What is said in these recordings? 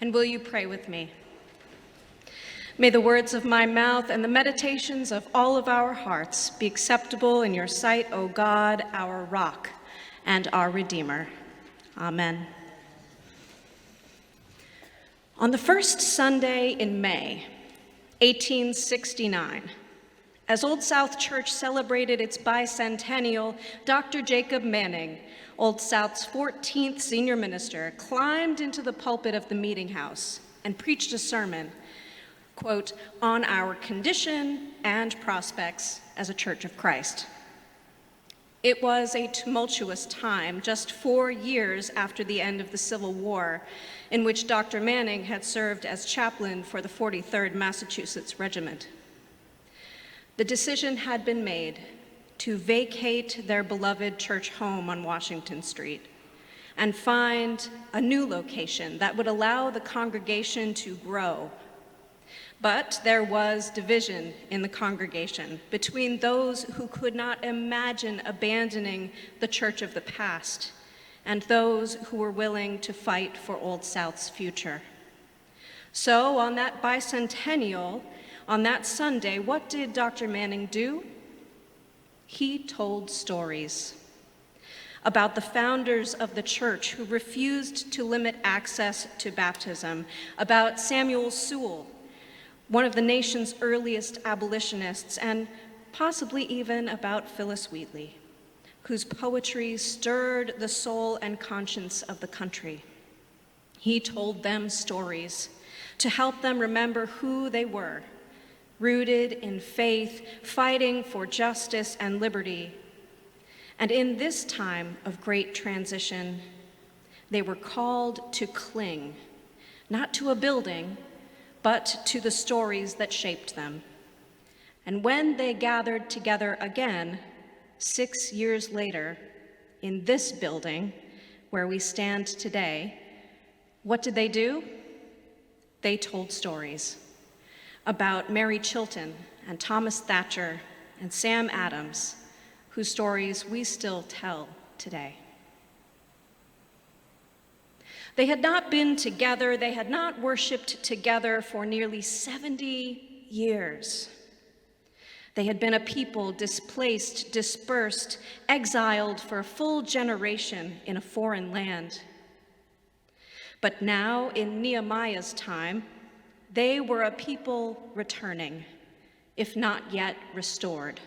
And will you pray with me? May the words of my mouth and the meditations of all of our hearts be acceptable in your sight, O God, our rock and our Redeemer. Amen. On the first Sunday in May, 1869, as Old South Church celebrated its bicentennial, Dr. Jacob Manning, Old South's 14th senior minister, climbed into the pulpit of the meeting house and preached a sermon, quote, on our condition and prospects as a Church of Christ. It was a tumultuous time, just 4 years after the end of the Civil War, in which Dr. Manning had served as chaplain for the 43rd Massachusetts Regiment. The decision had been made to vacate their beloved church home on Washington Street and find a new location that would allow the congregation to grow. But there was division in the congregation between those who could not imagine abandoning the church of the past and those who were willing to fight for Old South's future. So on that bicentennial, on that Sunday, what did Dr. Manning do? He told stories about the founders of the church who refused to limit access to baptism, about Samuel Sewall, one of the nation's earliest abolitionists, and possibly even about Phyllis Wheatley, whose poetry stirred the soul and conscience of the country. He told them stories to help them remember who they were, rooted in faith, fighting for justice and liberty. And in this time of great transition, they were called to cling, not to a building, but to the stories that shaped them. And when they gathered together again, 6 years later, in this building where we stand today, what did they do? They told stories about Mary Chilton and Thomas Thatcher and Sam Adams, whose stories we still tell today. They had not been together, they had not worshiped together for nearly 70 years. They had been a people displaced, dispersed, exiled for a full generation in a foreign land. But now, in Nehemiah's time, they were a people returning, if not yet restored.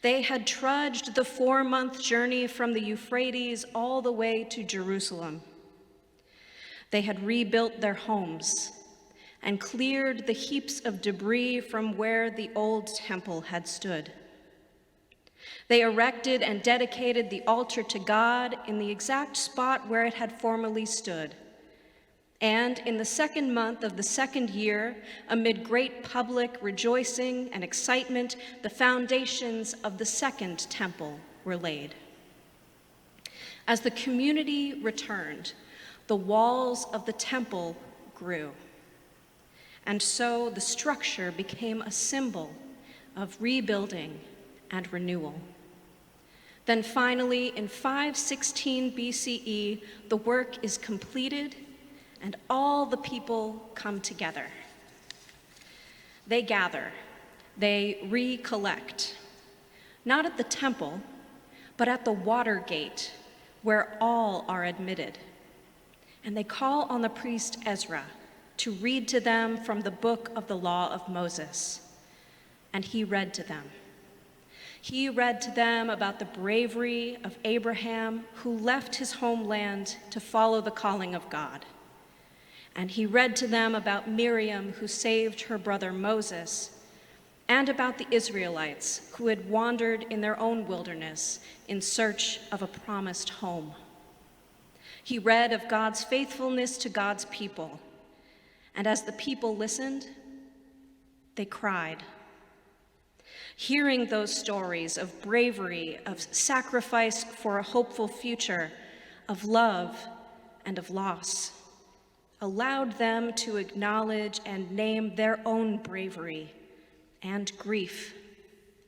They had trudged the 4-month journey from the Euphrates all the way to Jerusalem. They had rebuilt their homes and cleared the heaps of debris from where the old temple had stood. They erected and dedicated the altar to God in the exact spot where it had formerly stood. And in the 2nd month of the 2nd year, amid great public rejoicing and excitement, the foundations of the 2nd temple were laid. As the community returned, the walls of the temple grew. And so the structure became a symbol of rebuilding and renewal. Then finally, in 516 BCE, the work is completed and all the people come together. They gather, they recollect, not at the temple, but at the water gate, where all are admitted. And they call on the priest Ezra to read to them from the book of the law of Moses. And he read to them. He read to them about the bravery of Abraham, who left his homeland to follow the calling of God. And he read to them about Miriam, who saved her brother Moses, and about the Israelites who had wandered in their own wilderness in search of a promised home. He read of God's faithfulness to God's people, and as the people listened, they cried. Hearing those stories of bravery, of sacrifice for a hopeful future, of love and of loss, allowed them to acknowledge and name their own bravery and grief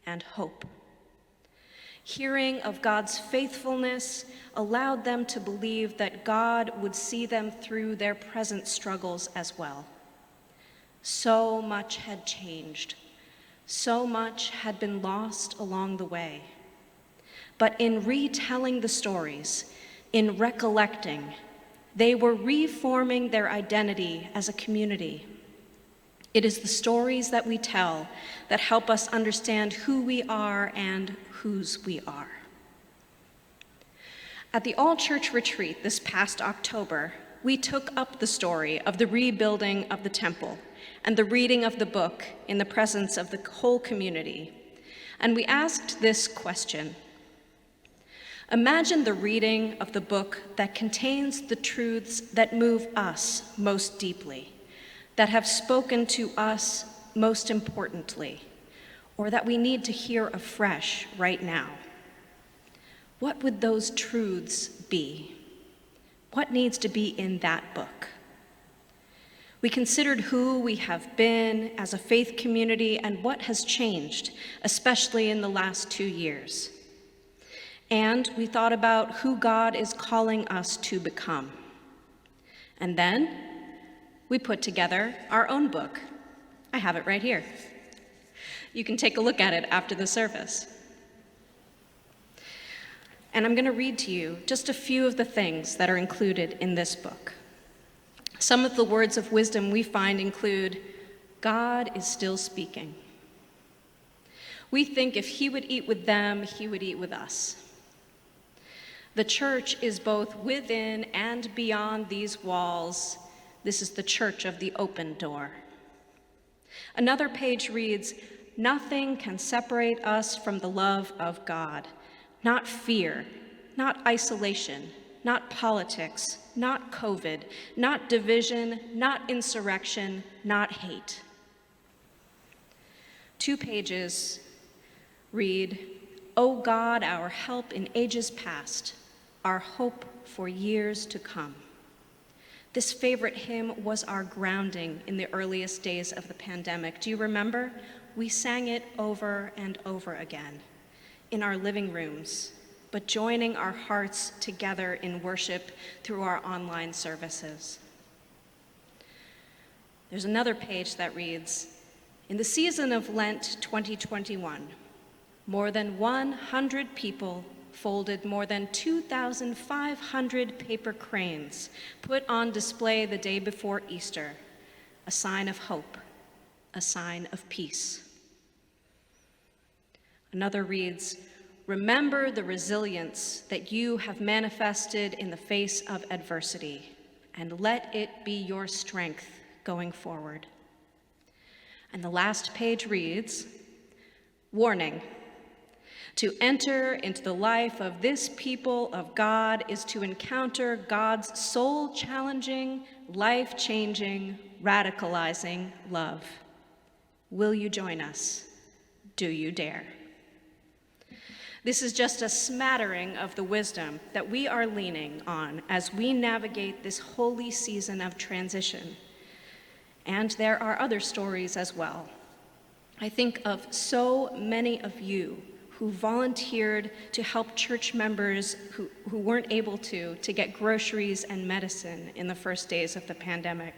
and hope. Hearing of God's faithfulness allowed them to believe that God would see them through their present struggles as well. So much had changed. So much had been lost along the way. But in retelling the stories, in recollecting, they were reforming their identity as a community. It is the stories that we tell that help us understand who we are and whose we are. At the all-church retreat this past October, we took up the story of the rebuilding of the temple and the reading of the book in the presence of the whole community. And we asked this question: imagine the reading of the book that contains the truths that move us most deeply, that have spoken to us most importantly, or that we need to hear afresh right now. What would those truths be? What needs to be in that book? We considered who we have been as a faith community and what has changed, especially in the last 2 years. And we thought about who God is calling us to become. And then we put together our own book. I have it right here. You can take a look at it after the service. And I'm going to read to you just a few of the things that are included in this book. Some of the words of wisdom we find include, God is still speaking. We think if he would eat with them, he would eat with us. The church is both within and beyond these walls. This is the church of the open door. Another page reads, nothing can separate us from the love of God. Not fear, not isolation, not politics, not COVID, not division, not insurrection, not hate. 2 pages read, O God, our help in ages past, our hope for years to come. This favorite hymn was our grounding in the earliest days of the pandemic. Do you remember? We sang it over and over again in our living rooms, but joining our hearts together in worship through our online services. There's another page that reads, in the season of Lent 2021, more than 100 people folded more than 2,500 paper cranes put on display the day before Easter, a sign of hope, a sign of peace. Another reads, remember the resilience that you have manifested in the face of adversity, and let it be your strength going forward. And the last page reads, warning, to enter into the life of this people of God is to encounter God's soul-challenging, life-changing, radicalizing love. Will you join us? Do you dare? This is just a smattering of the wisdom that we are leaning on as we navigate this holy season of transition. And there are other stories as well. I think of so many of you who volunteered to help church members who weren't able to get groceries and medicine in the first days of the pandemic.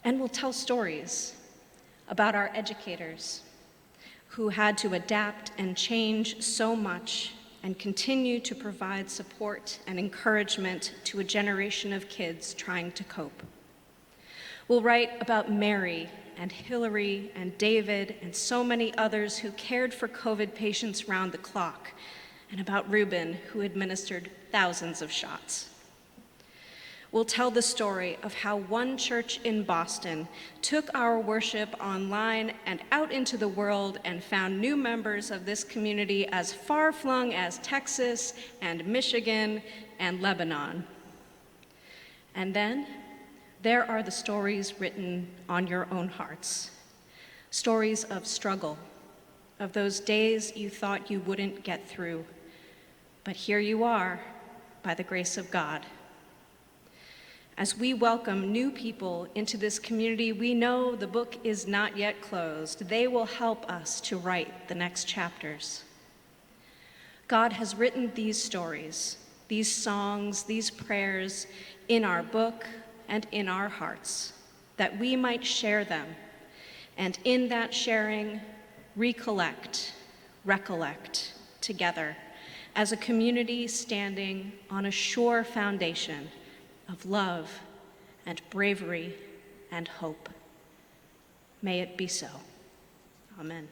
And we'll tell stories about our educators who had to adapt and change so much and continue to provide support and encouragement to a generation of kids trying to cope. We'll write about Mary and Hillary and David and so many others who cared for COVID patients round the clock, and about Reuben, who administered thousands of shots. We'll tell the story of how one church in Boston took our worship online and out into the world and found new members of this community as far-flung as Texas and Michigan and Lebanon. And then there are the stories written on your own hearts, stories of struggle, of those days you thought you wouldn't get through, but here you are, by the grace of God. As we welcome new people into this community, we know the book is not yet closed. They will help us to write the next chapters. God has written these stories, these songs, these prayers in our book and in our hearts, that we might share them, and in that sharing, recollect together as a community standing on a sure foundation of love and bravery and hope. May it be so. Amen.